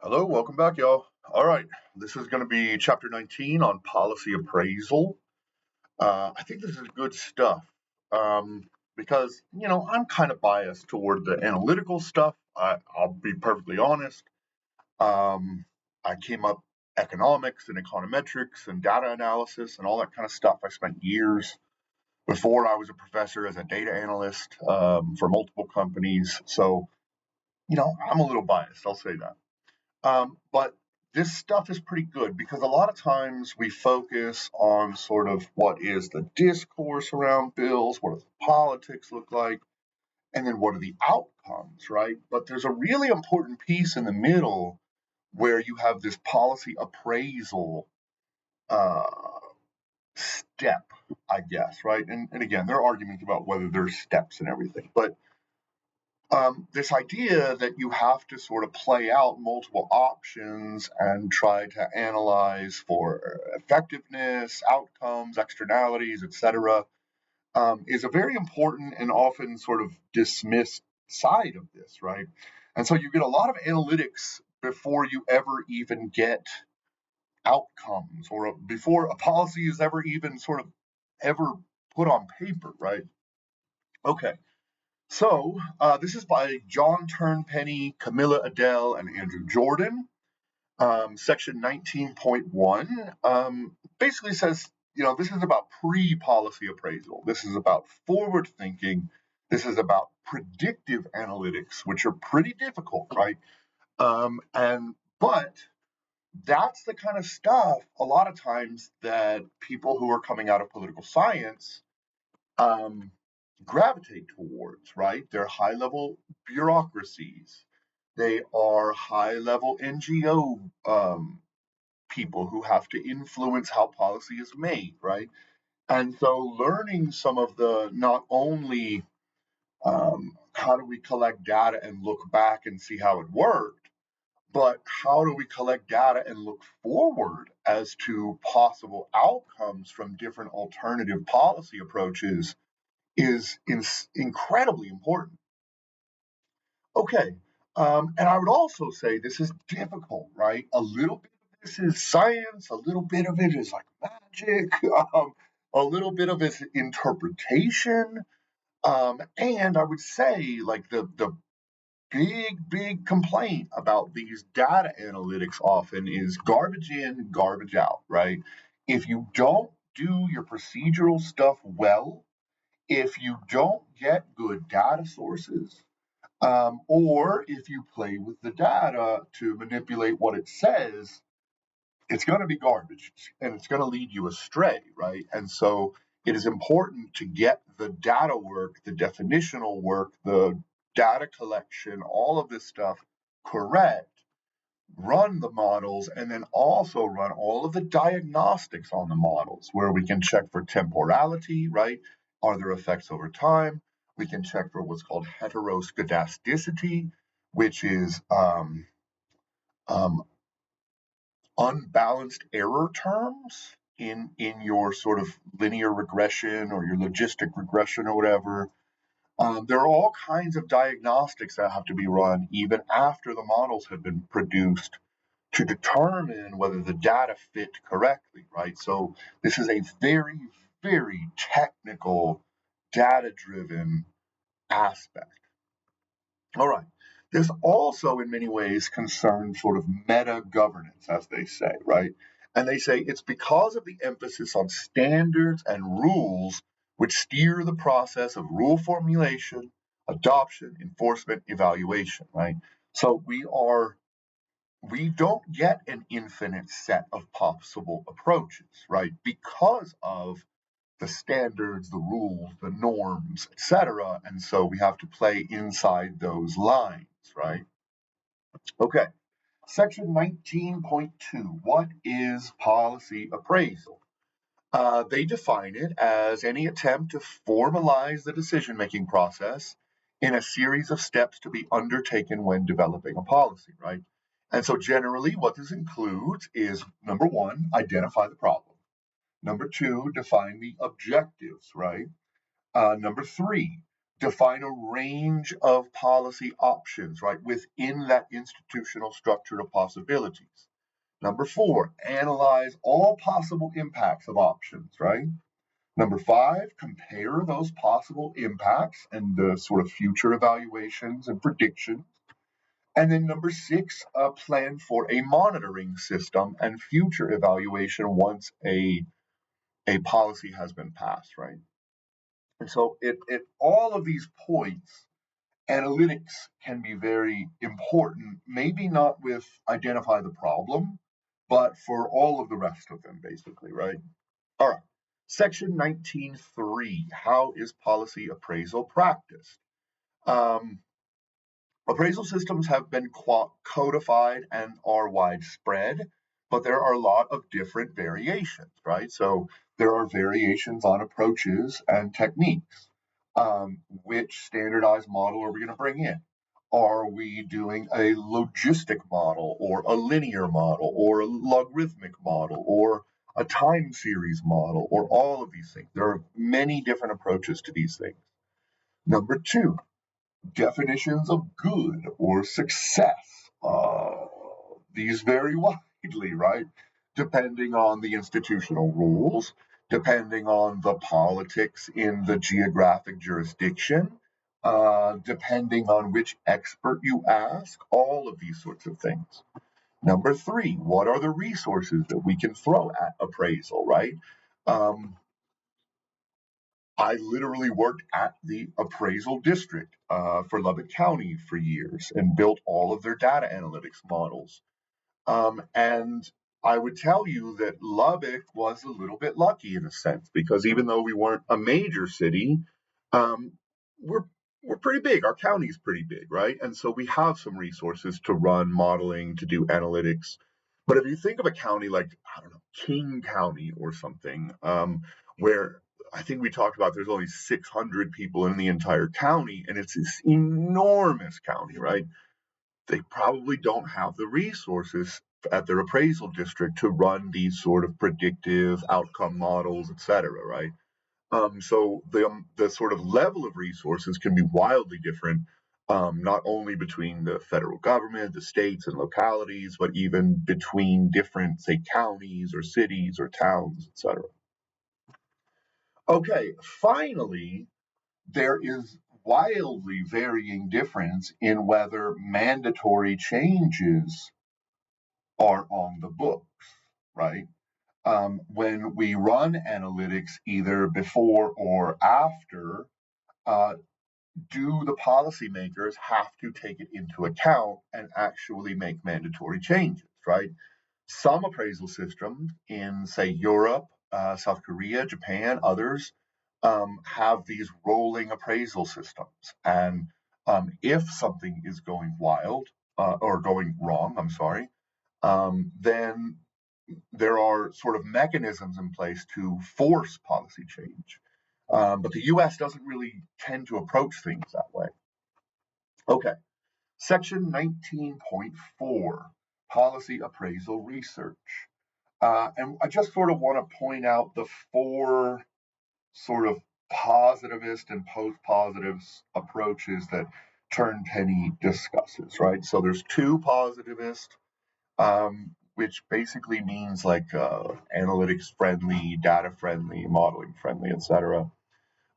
Hello, welcome back, y'all. All right, this is going to be chapter 19 on policy appraisal. I think this is good stuff because, I'm kind of biased toward the analytical stuff. I'll be perfectly honest. Um, I came up economics and econometrics and data analysis and all that kind of stuff. I spent years before I was a professor as a data analyst for multiple companies. So, I'm a little biased, I'll say that. But this stuff is pretty good because a lot of times we focus on sort of what is the discourse around bills, what does the politics look like, and then what are the outcomes, right? But there's a really important piece in the middle where you have this policy appraisal uh, step, I guess, right? And again, there are arguments about whether there's steps and everything, but this idea that you have to sort of play out multiple options and try to analyze for effectiveness, outcomes, externalities, etc., is a very important and often sort of dismissed side of this, right? And so you get a lot of analytics before you ever even get outcomes or before a policy is ever even sort of ever put on paper, right? Okay. So, this is by John Turnpenny, Camilla Adele, and Andrew Jordan. Section 19.1 basically says, this is about pre policy appraisal. This is about forward thinking. This is about predictive analytics, which are pretty difficult, right? But that's the kind of stuff a lot of times that people who are coming out of political science um, gravitate towards, right? They're high level bureaucracies. They are high level NGO people who have to influence how policy is made, right? And so learning some of the not only how do we collect data and look back and see how it worked, but how do we collect data and look forward as to possible outcomes from different alternative policy approaches is incredibly important. Okay, and I would also say this is difficult, right? A little bit of this is science, a little bit of it is like magic, a little bit of it is interpretation, and I would say like the big complaint about these data analytics often is garbage in, garbage out, right? If you don't do your procedural stuff well, if you don't get good data sources, or if you play with the data to manipulate what it says, it's going to be garbage and it's going to lead you astray, right? And so it is important to get the data work, the definitional work, the data collection, all of this stuff correct, run the models, and then also run all of the diagnostics on the models where we can check for temporality, right? Are there effects over time? We can check for what's called heteroscedasticity, which is um, unbalanced error terms in your sort of linear regression or your logistic regression or whatever. There are all kinds of diagnostics that have to be run even after the models have been produced to determine whether the data fit correctly, right? So this is a very technical, data-driven aspect. All right. There's also, in many ways, concern sort of meta governance, as they say, right? And they say it's because of the emphasis on standards and rules which steer the process of rule formulation, adoption, enforcement, evaluation, right? So we don't get an infinite set of possible approaches, right? Because of the standards, the rules, the norms, etc. And so we have to play inside those lines, right? Okay. Section 19.2. What is policy appraisal? They define it as any attempt to formalize the decision making process in a series of steps to be undertaken when developing a policy, right? And so, generally, what this includes is number one, identify the problem. Number two, define the objectives, right? Number three, define a range of policy options, right, within that institutional structure of possibilities. Number 4, analyze all possible impacts of options, right? Number 5, compare those possible impacts and the sort of future evaluations and predictions. And then number 6, plan for a monitoring system and future evaluation once a policy has been passed, right? And so at all of these points, analytics can be very important, maybe not with identify the problem, but for all of the rest of them, basically, right? All right. Section 19.3, how is policy appraisal practiced? Um, Appraisal systems have been codified and are widespread, but there are a lot of different variations, right? So there are variations on approaches and techniques. Which standardized model are we going to bring in? Are we doing a logistic model or a linear model or a logarithmic model or a time series model or all of these things? There are many different approaches to these things. Number 2, definitions of good or success. These vary widely, right? Depending on the institutional rules, depending on the politics in the geographic jurisdiction, depending on which expert you ask, all of these sorts of things. Number 3, what are the resources that we can throw at appraisal, right? Um, I literally worked at the appraisal district for Lubbock County for years and built all of their data analytics models. And I would tell you that Lubbock was a little bit lucky in a sense because even though we weren't a major city, um, we're we're pretty big. Our county's pretty big, right? And so we have some resources to run modeling, to do analytics. But if you think of a county like, I don't know, King County or something, where I think we talked about there's only 600 people in the entire county, and it's this enormous county, right? They probably don't have the resources at their appraisal district to run these sort of predictive outcome models, et cetera, right? So the sort of level of resources can be wildly different, not only between the federal government, the states and localities, but even between different, say, counties or cities or towns, et cetera. Okay, finally, there is wildly varying difference in whether mandatory changes are on the books, right? When we run analytics either before or after, uh, do the policymakers have to take it into account and actually make mandatory changes, right? Some appraisal systems in, say, Europe, South Korea, Japan, others have these rolling appraisal systems. And if something is going wild or going wrong, I'm sorry, then there are sort of mechanisms in place to force policy change. But the US doesn't really tend to approach things that way. Okay, section 19.4, policy appraisal research. And I just sort of want to point out the 4 sort of positivist and post-positive approaches that Turn-Penny discusses, right? So there's 2 positivist, which basically means like analytics friendly, data friendly, modeling friendly, etc.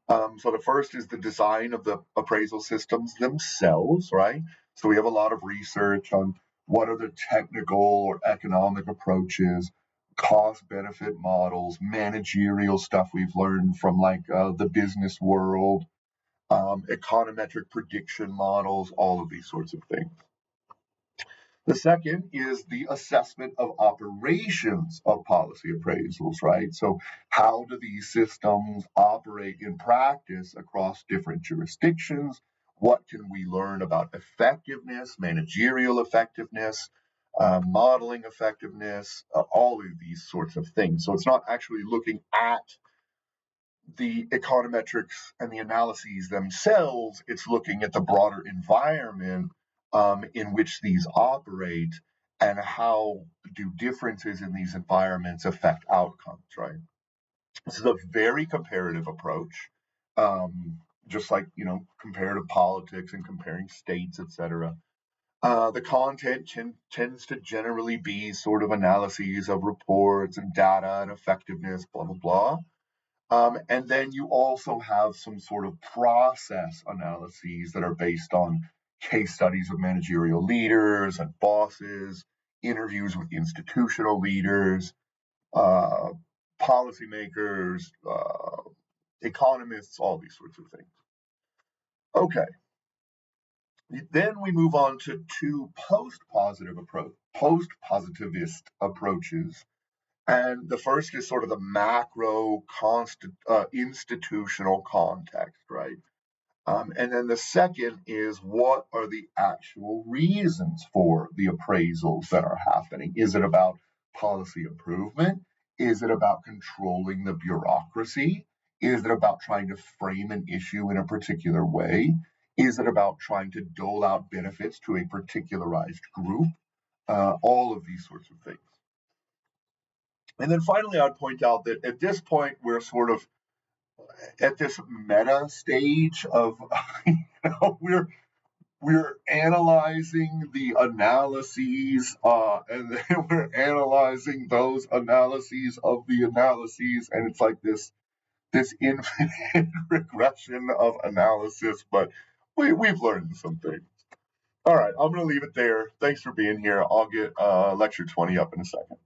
So the first is the design of the appraisal systems themselves, right? So we have a lot of research on what are the technical or economic approaches, cost benefit models, managerial stuff we've learned from like the business world, econometric prediction models, all of these sorts of things. The second is the assessment of operations of policy appraisals, right? So, how do these systems operate in practice across different jurisdictions? What can we learn about effectiveness, managerial effectiveness, modeling effectiveness, all of these sorts of things? So, it's not actually looking at the econometrics and the analyses themselves, it's looking at the broader environment in which these operate and how do differences in these environments affect outcomes, right? This is a very comparative approach. Um, just like, comparative politics and comparing states, etc. The content tends to generally be sort of analyses of reports and data and effectiveness, blah, blah, blah. And then you also have some sort of process analyses that are based on case studies of managerial leaders and bosses, interviews with institutional leaders, uh, policymakers, economists, all these sorts of things. Okay. Then we move on to two post-positivist approaches. And the first is sort of the macro institutional context, right? And then the second is, what are the actual reasons for the appraisals that are happening? Is it about policy improvement? Is it about controlling the bureaucracy? Is it about trying to frame an issue in a particular way? Is it about trying to dole out benefits to a particularized group? All of these sorts of things. And then finally, I'd point out that at this point, we're sort of at this meta stage of, we're analyzing the analyses, and then we're analyzing those analyses of the analyses, and it's like this infinite regression of analysis. But we've learned some things. All right, I'm going to leave it there. Thanks for being here. I'll get lecture 20 up in a second.